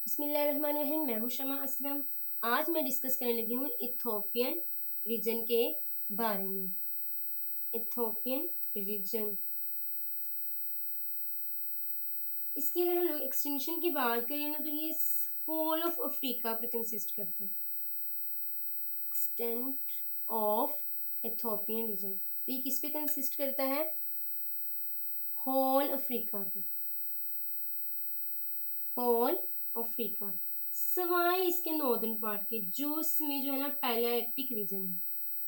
बिस्मिल्लाहिर्रहमानिर्रहीम। मैं हूँ शमा असलम। आज मैं डिस्कस करने लगी हूँ इथोपियन रीजन के बारे में। इथोपियन रीजन, इसकी अगर हम लोग एक्सटेंशन की बात करें ना तो ये होल ऑफ अफ्रीका पर कंसिस्ट करता है। एक्सटेंट ऑफ इथोपियन रीजन, तो ये किस पे कंसिस्ट करता है? होल अफ्रीका पे, होल अफ्रीका सवाए इसके नॉर्दर्न पार्ट के, जो इसमें जो है ना पैलेआर्कटिक रीजन है,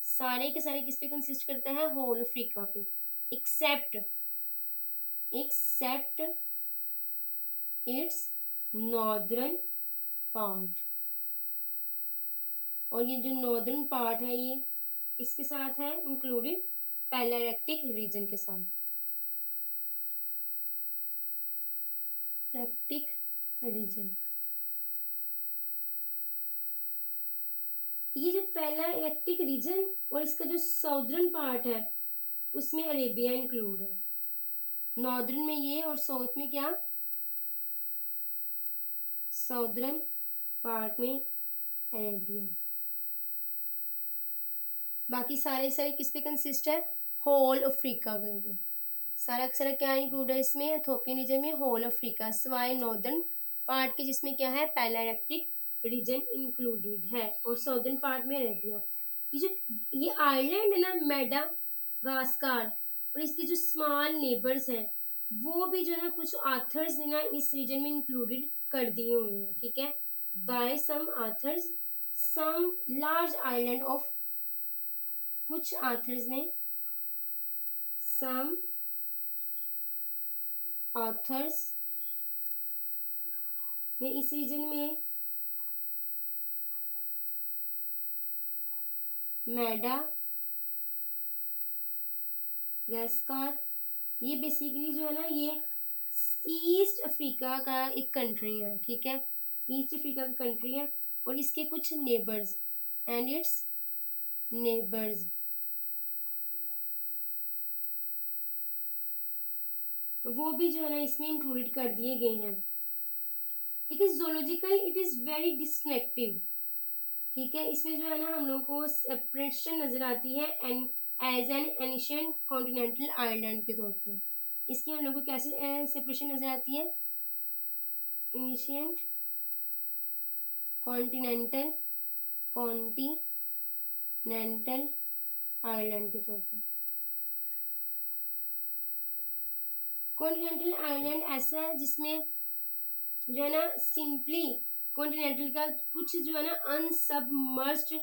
सारे के सारे किस पे कंसिस्ट करता है? होल अफ्रीका पे, except except its northern part. और ये जो नॉर्दर्न पार्ट है ये किसके साथ है इंक्लूडेड? पैलेआर्कटिक रीजन के साथ। आर्कटिक रीजन, ये जो पैलेआर्कटिक रीजन और इसका जो साउदर्न पार्ट है उसमें अरेबिया इंक्लूड है। नॉर्दर्न में ये और साउथ में क्या? साउदर्न पार्ट में अरेबिया। बाकी सारे सारे किस पे कंसिस्ट है? होल अफ्रीका के ऊपर। सारा सारा क्या इंक्लूड है इसमें? इथोपियन रीजन में होल अफ्रीका सवाए नॉर्दर्न पार्ट के, जिसमें क्या है? पैलेआर्कटिक रीजन इंक्लूडेड है, और साउदर्न पार्ट में अरेबिया। ये जो ये आइलैंड है ना मेडागास्कर, और इसके जो स्मॉल नेबर्स हैं वो भी जो है ना कुछ आथर्स ने ना इस रीजन में इंक्लूडेड कर दिए हुए हैं। ठीक है, by some authors some large island of, कुछ आथर्स ने, सम ऑथर्स ने इस रीजन में मेडागास्कर, ये बेसिकली जो है ना ये ईस्ट अफ्रीका का एक कंट्री है। ठीक है, ईस्ट अफ्रीका का कंट्री है, और इसके कुछ नेबर्स एंड इट्स नेबर्स वो भी जो है ना इसमें इंक्लूडेड कर दिए गए हैं। It is zoological, it is very destructive. ठीक है, इसमें जो है ना हम लोग को सेपरेशन नजर आती है and as an ancient continental island के तौर पर। इसकी हम लोग को कैसे सेपरेशन नजर आती है? एनिशियंट कॉन्टिनेंटल आइलैंड के तौर पर। कॉन्टिनेंटल आइलैंड ऐसा है जिसमें जो है ना सिंपली कॉन्टिनेंटल का कुछ जो है ना अनसबमर्ज्ड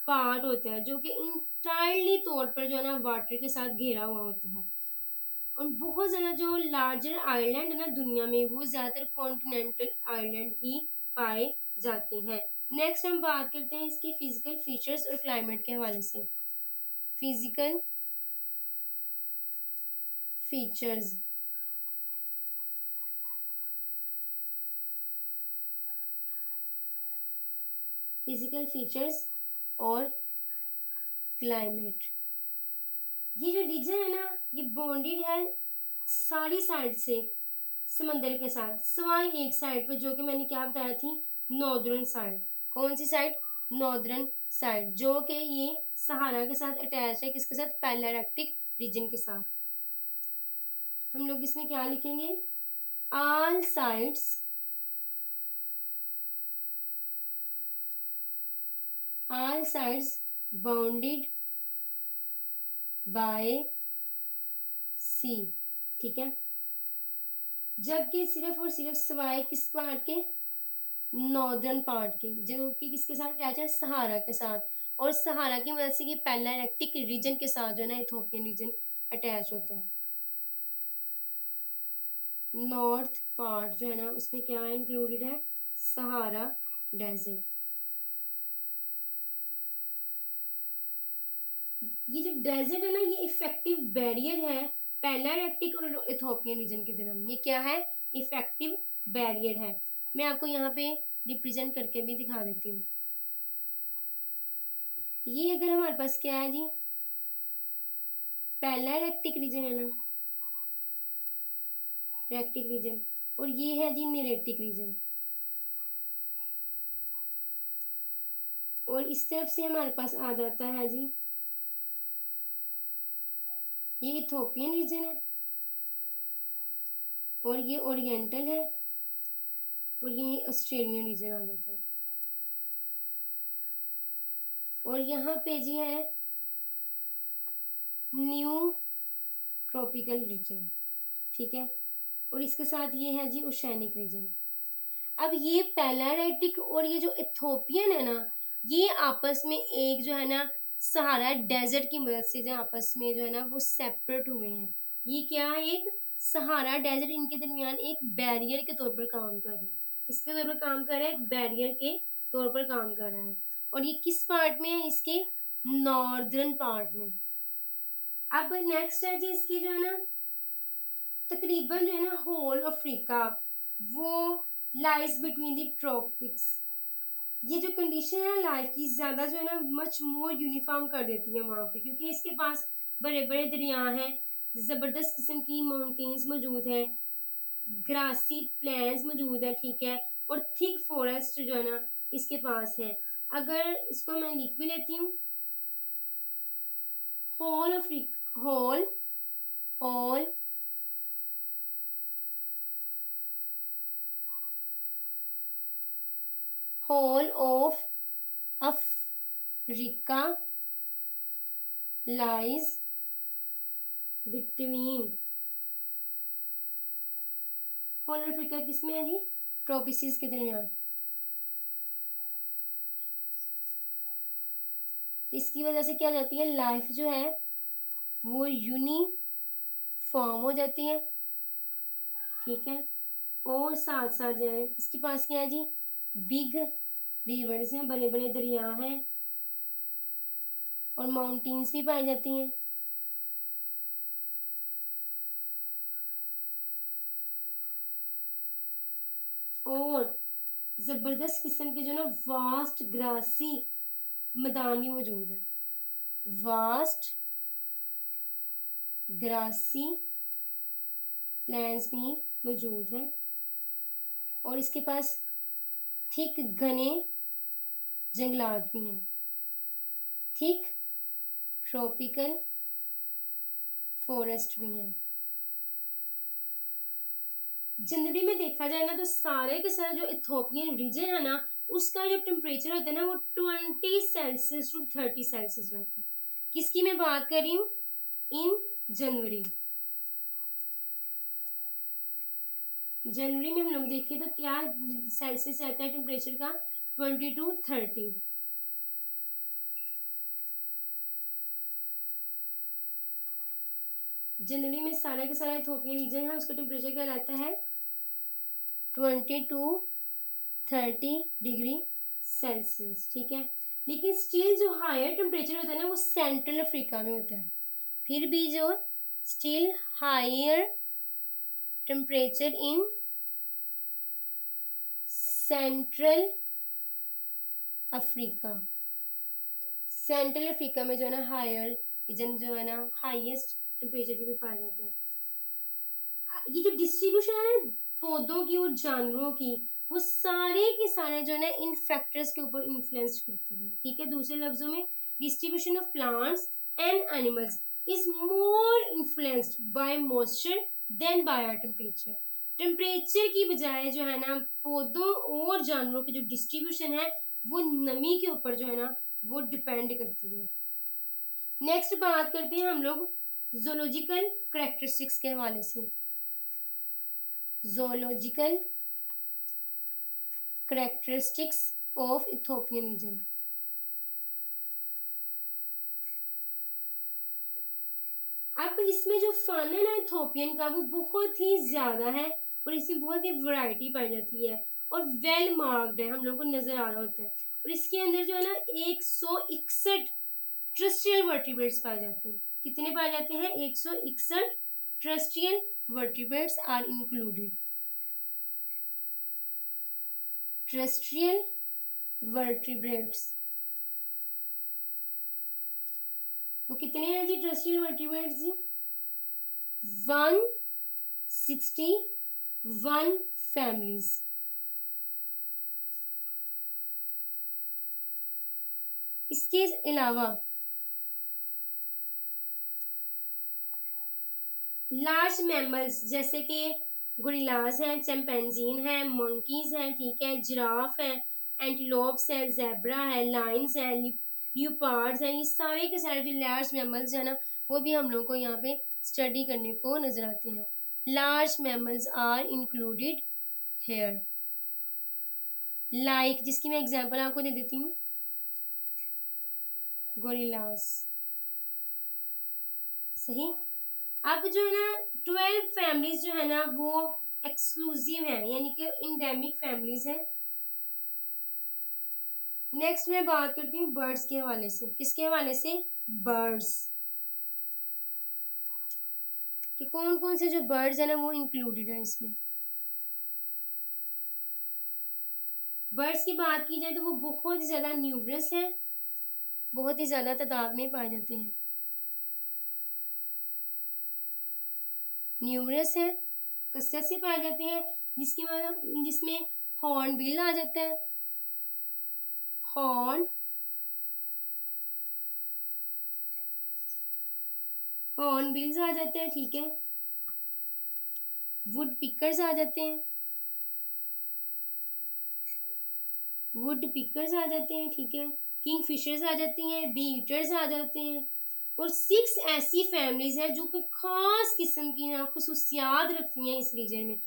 पार्ट होता है, जो कि इंटायरली तौर पर जो है ना वाटर के साथ घेरा हुआ होता है। और बहुत ज़्यादा जो लार्जर आइलैंड है ना दुनिया में, वो ज़्यादातर कॉन्टिनेंटल आइलैंड ही पाए जाते हैं। नेक्स्ट हम बात करते हैं इसके फिजिकल फीचर्स और क्लाइमेट के हवाले से। फिजिकल फीचर्स, फिजिकल फीचर्स और क्लाइमेट। ये जो रीजन है ना ये बॉन्डेड है सारी साइड से समंदर के साथ, सिवाय एक साइड पे जो कि मैंने क्या बताया थी, नॉर्दर्न साइड। कौन सी साइड? नॉर्दर्न साइड, जो कि ये सहारा के साथ अटैच है। किसके साथ? पैलेआर्कटिक रीजन के साथ। हम लोग इसमें क्या लिखेंगे? ऑल साइड्स बाउंडेड बाय सी। ठीक है, जबकि सिर्फ और सिर्फ सिवाय किस पार्ट के? नॉर्दर्न पार्ट के, जो कि किसके साथ अटैच है? सहारा के साथ। और सहारा की मदद से ये पैलेआर्कटिक रीजन के साथ जो है ना इथोपियन रीजन अटैच होता है। नॉर्थ पार्ट जो है ना उसमें क्या इंक्लूडेड है? सहारा डेजर्ट। ये जो डेजर्ट है ना ये इफेक्टिव बैरियर है पैलेआर्कटिक और इथोपियन रीजन के दरमियान। ये क्या है? इफेक्टिव बैरियर है। मैं आपको यहाँ पे रिप्रेजेंट करके भी दिखा देती हूँ। ये अगर हमारे पास क्या है जी, पैलेआर्कटिक रीजन है ना, आर्कटिक रीजन, और ये है जी नेरेटिक रीजन। और इस तरफ से हमारे पास आ जाता है जी, ये इथोपियन रीजन है और ये ओरिएंटल है और ये ऑस्ट्रेलियन रीजन आ जाता है। और यहाँ पे जी है न्यू ट्रॉपिकल रीजन, ठीक है। और इसके साथ ये है जी ओशेनिक रीजन। अब ये पैलेआर्कटिक और ये जो इथोपियन है ना, ये आपस में एक जो है ना सहारा डेजर्ट की मदद से जो आपस में जो है ना वो सेपरेट हुए हैं। ये क्या है, एक सहारा डेजर्ट इनके दरमियान एक बैरियर के तौर पर काम कर रहा है। इसके तौर पर काम कर रहा है, एक बैरियर के तौर पर काम कर रहा है। और ये किस पार्ट में है, इसके नॉर्दर्न पार्ट में। अब नेक्स्ट है जी इसकी जो है ना तकरीबन जो है ना होल अफ्रीका वो लाइज बिटवीन द ट्रॉपिक्स। ये जो कंडीशन है लाइफ की ज़्यादा जो है ना मच मोर यूनिफॉर्म कर देती है वहाँ पे, क्योंकि इसके पास बड़े बड़े दरिया हैं, ज़बरदस्त किस्म की माउंटेन्स मौजूद है, ग्रासी प्लेन्स मौजूद है, ठीक है। और थिक फॉरेस्ट जो है ना इसके पास है। अगर इसको मैं लिख भी लेती हूँ, whole Africa, whole all whole of Africa lies between, whole Africa किसमें है जी, ट्रॉपिसिस के दरमियान। तो इसकी वजह से क्या हो जाती है, लाइफ जो है वो यूनिफॉर्म हो जाती है, ठीक है। और साथ साथ जो है इसके पास क्या है जी, बिग रिवर्स हैं, बड़े बड़े दरिया हैं और माउंटेन्स भी पाई जाती हैं। और जबरदस्त किस्म के जो ना वास्ट ग्रासी मैदान भी मौजूद है, वास्ट ग्रासी प्लांट्स भी मौजूद हैं। और इसके पास थिक घने जंगलात भी हैं, थिक ट्रॉपिकल फॉरेस्ट भी हैं। जनवरी में देखा जाए ना तो सारे के सारे जो इथोपियन रीजन है ना उसका जो टेम्परेचर होता है ना वो 20 सेल्सियस टू 30 सेल्सियस रहता है। किसकी मैं बात कर रही हूँ, इन जनवरी। जनवरी में हम लोग देखें तो क्या सेल्सियस रहता है टेम्परेचर का, 20 to 30। जनवरी में सारा का सारा इथोपियन रीजन है उसका टेम्परेचर क्या रहता है, 20 to 30 डिग्री सेल्सियस, ठीक है। लेकिन स्टिल जो हायर टेम्परेचर होता है ना वो सेंट्रल अफ्रीका में होता है। फिर भी जो still higher temperature in central Africa, central Africa में जो है ना हायर रीजन जो है ना हाईएस्ट टेम्परेचर की भी पाया जाता है। ये जो डिस्ट्रीब्यूशन है ना पौधों की और जानवरों की वो सारे के सारे जो है ना इन फैक्टर्स के ऊपर इन्फ्लुएंस करती है, ठीक है। दूसरे लफ्जों में distribution of plants and animals is more influenced by moisture than by temperature. Temperature की बजाय जो है ना पौधों और जानवरों की जो डिस्ट्रीब्यूशन है वो नमी के ऊपर जो है ना वो डिपेंड करती है। नेक्स्ट बात करते हैं हम लोग जोलॉजिकल करेक्टरिस्टिक्स के हवाले से। zoological characteristics of Ethiopian region। अब इसमें जो फन है ना इथोपियन का वो बहुत ही ज्यादा है और इसमें बहुत ही वैरायटी पाई जाती है और वेल मार्क्ड है, हम लोग को नजर आ रहा होता है। और इसके अंदर जो है ना 161 ट्रस्टियल वर्टिब्रेट्स पाए जाते हैं। कितने पाए जाते हैं, 161 ट्रस्टियल वर्टिब्रेट्स आर इंक्लूडेड। ट्रस्टियल वर्टिब्रेट्स वो कितने हैं जी, ट्रस्टियल वर्टिब्रेट्स जी 161 फैमिलीज। इसके अलावा लार्ज मैमल्स जैसे कि गोरिल्लास हैं, चैंपेंजीन हैं, मंकीज हैं, ठीक है, जिराफ है, एंटीलोप्स है, जेब्रा है, लायंस है, लियोपार्ड्स हैं, ये सारे के सारे जो लार्ज मैमल्स हैं ना वो भी हम लोग को यहाँ पे स्टडी करने को नजर आते हैं। Large mammals are included here, like जिसकी मैं एग्जांपल आपको दे देती हूँ, गोरिल्लास। सही। अब जो है ना 12 फैमिलीज जो है ना वो एक्सक्लूसिव है, यानी कि इंडेमिक फैमिलीज हैं। नेक्स्ट मैं बात करती हूँ बर्ड्स के हवाले से। किसके हवाले से? बर्ड्स कि कौन कौन से जो बर्ड्स है ना वो इंक्लूडेड है इसमें। बर्ड्स की बात की जाए तो वो बहुत ही ज़्यादा न्यूमरस हैं, बहुत ही ज़्यादा तादाद में पाए जाते हैं। न्यूमरस है, कसरत से पाए जाते हैं, जिसकी मतलब जिसमें हॉर्न बिल आ जाता है, हॉर्न हॉर्न बिल्स आ जाते हैं, ठीक है, वुड पिकर्स आ जाते हैं, वुड पिकर्स आ जाते हैं, ठीक है, किंग फिशर्स आ जाती हैं, बी ईटर्स आ जाते हैं। और 6 ऐसी फैमिलीज हैं जो कि खास किस्म की ना खसूसियात रखती हैं इस रीजन में।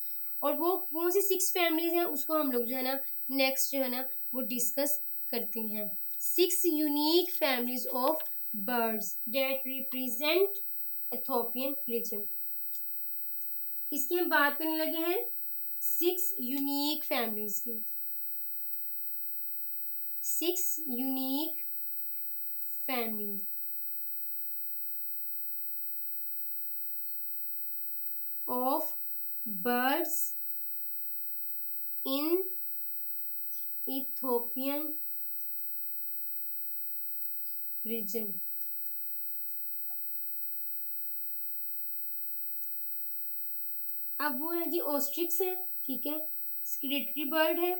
और वो कौन सी 6 फैमिलीज हैं उसको हम लोग जो है ना नेक्स्ट जो है ना वो डिस्कस करते हैं। 6 unique families of birds that represent Ethiopian region. किसकी हम बात करने लगे हैं? 6 यूनिक फैमिलीज की। 6 unique family of birds in Ethiopian region। अब वो है जी ऑस्ट्रिक्स है, ठीक है, स्क्रिटरी बर्ड है,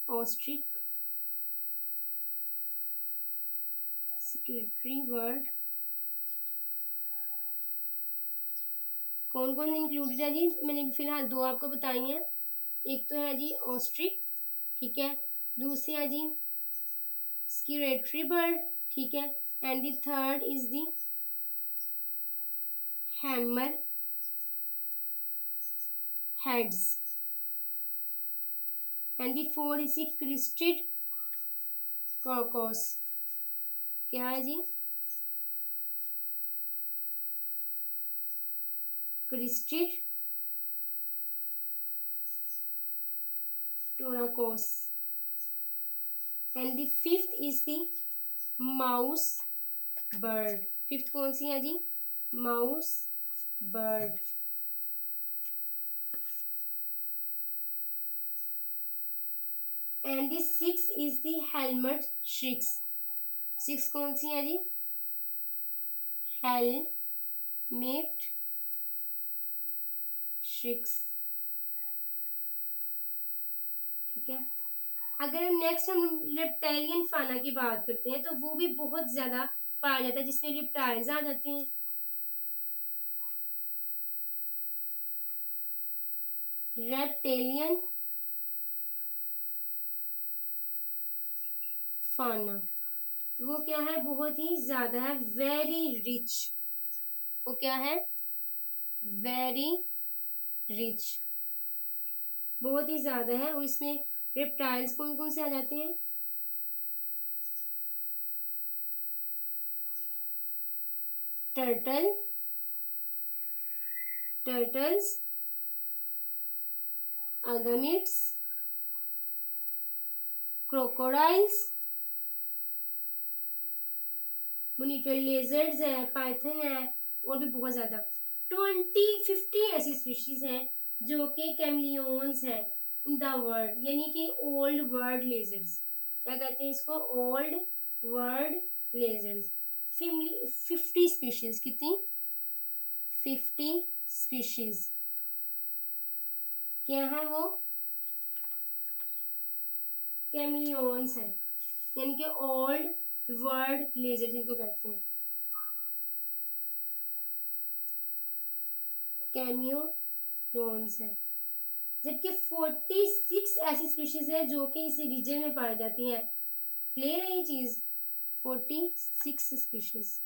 ऑस्ट्रिक स्क्रिटरी बर्ड। कौन कौन इंक्लूडेड है जी? मैंने फिलहाल 2 आपको बताई हैं। एक तो है जी ऑस्ट्रिक, ठीक है, दूसरी है जी स्क्रिटरी बर्ड, ठीक है, and the third is the hammer heads and the fourth is the crested caucus. क्या है जी? Crested turacos and the fifth is the mouse bird. Fifth कौन सी है जी? Mouse bird. And the six is the helmet shrikes. 6 कौन सी है जी? हेलमेट श्रिक्स, ठीक है। अगर नेक्स्ट हम रेप्टाइलियन फाना की बात करते हैं तो वो भी बहुत ज्यादा पाया जाता है, जिसमें रिप्टाइल्स आ जाते हैं। रेप्टेलियन फाना वो क्या है? बहुत ही ज्यादा है, वेरी रिच। वो क्या है? वेरी रिच, बहुत ही ज्यादा है। और इसमें रेप्टाइल्स कौन कौन से आ जाते हैं? Turtle, turtles, agamids, crocodiles, monitor lizards है, पाइथन है, और भी बहुत ज्यादा 50 ऐसी स्पीशीज हैं जो कि कैमलियोन्स हैं इन द वर्ल्ड, यानी कि ओल्ड वर्ल्ड लेजर्ड्स। क्या कहते हैं इसको? Old world lizards. 50 स्पीशीज। कितनी? 50 स्पीशीज। क्या है वो? कैमिलियंस हैं, यानी कि ओल्ड वर्ल्ड लेजर जिनको कहते हैं, कैमियोलॉन्स है। जबकि 46 ऐसी स्पीशीज है जो कि इस रीजन में पाई जाती हैं। क्लियर है ये चीज? 46 स्पीशीज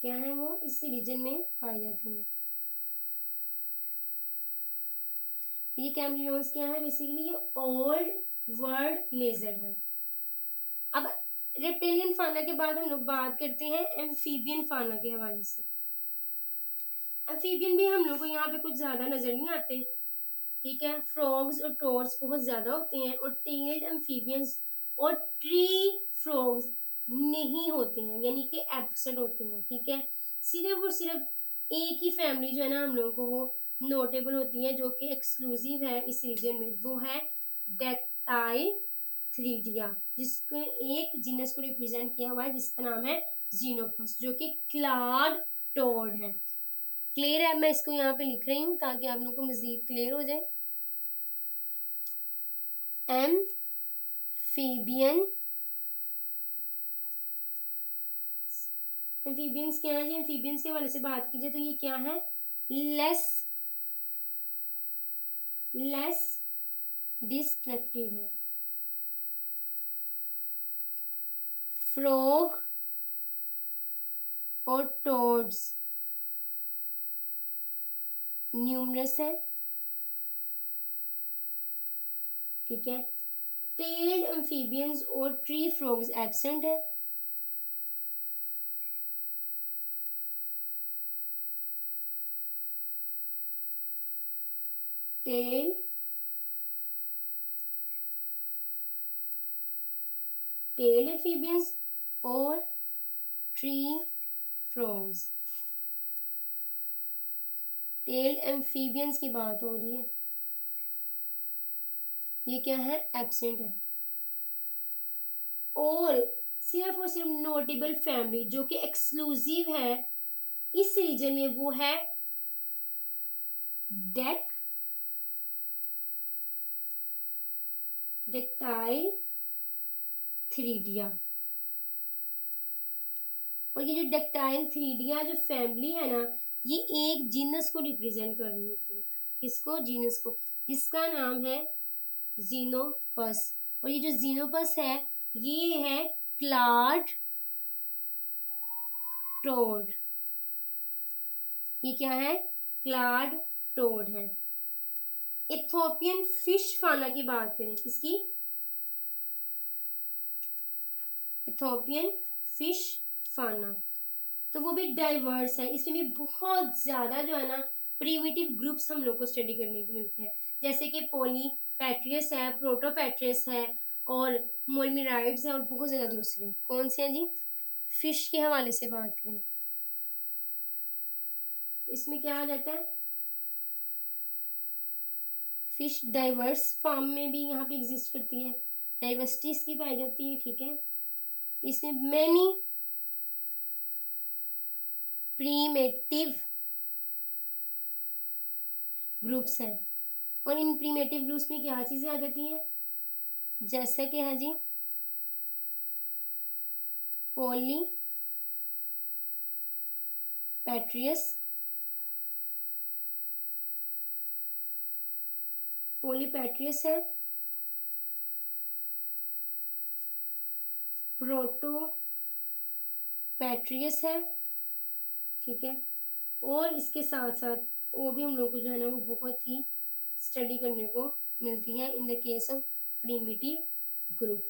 क्या है, वो इस रीजन में पाई जाती हैं। ये कैमिलियंस क्या है? बेसिकली ये ओल्ड वर्ल्ड लेजर्ड है। अब रेप्टिलियन फाना के बाद हम लोग बात करते हैं एम्फीबियन फाना के हवाले से। एम्फीबियन भी हम लोग को यहाँ पे कुछ ज्यादा नजर नहीं आते, ठीक है। फ्रॉग्स और टोड्स बहुत ज्यादा होते हैं, और टेल्ड एम्फीबियंस और ट्री फ्रॉग्स नहीं होते हैं, यानी कि एब्सेंट होते हैं, ठीक है। सिर्फ और सिर्फ एक ही फैमिली जो है ना हम लोगों को वो नोटेबल होती है, जो कि एक्सक्लूसिव है इस रीजन में, वो है डेक्टाइल थ्रीडिया, जिसको एक जीनस को रिप्रेजेंट किया हुआ है जिसका नाम है जीनोपस, जो कि क्लाड टोड है। क्लियर है? मैं इसको यहाँ पे लिख रही हूँ ताकि आप लोगों को मजीद क्लियर हो जाए। एम्फीबियन, एम्फीबियंस क्या है जी? एम्फीबियंस के हवाले से बात कीजिए तो ये क्या है? लेस डिस्ट्रक्टिव है। फ्रॉग और टोड्स न्यूमरस है, ठीक है। टेल्ड एम्फीबियंस और ट्री फ्रॉग्स एब्सेंट है। टेल्ड एम्फीबियंस और ट्री फ्रॉग्स, टेल्ड एम्फीबियंस की बात हो रही है, ये क्या है? एब्सेंट है। और सिर्फ नोटेबल फैमिली जो कि एक्सक्लूसिव है इस रीजन में, वो है डेक्टाइल थ्रीडिया। और ये जो डेक्टाइल थ्रीडिया जो फैमिली है ना, ये एक जीनस को रिप्रेजेंट कर रही होती है। किसको? जीनस को, जिसका नाम है जीनोपस। और ये जो जीनोपस है ये है क्लाड टोड। ये क्या है? क्लाड टोड है। इथोपियन फिश फाना की बात करें, किसकी? इथोपियन फिश फाना, तो वो भी डाइवर्स है। इसमें भी बहुत ज्यादा जो है ना प्रीमिटिव ग्रुप्स हम लोग को स्टडी करने को मिलते हैं, जैसे कि पोलीपैट्रियस है, प्रोटोपैट्रियस है, और मोलमिराइड्स है, और बहुत ज्यादा दूसरे। कौन से हैं जी? फिश के हवाले से बात करें तो इसमें क्या आ जाता है? फिश डाइवर्स फॉर्म में भी यहाँ पे एग्जिस्ट करती है, डाइवर्सिटी इसकी पाई जाती है, ठीक है। इसमें मैनी प्रीमेटिव ग्रुप्स हैं, और इन प्रीमेटिव ग्रुप्स में क्या चीजें आ जाती हैं? जैसे कि है जी पोलीपैट्रियस, है, प्रोटोपैट्रियस है, ठीक है। और इसके साथ साथ वो भी हम लोग को जो है ना वो बहुत ही स्टडी करने को मिलती है in the case of primitive group.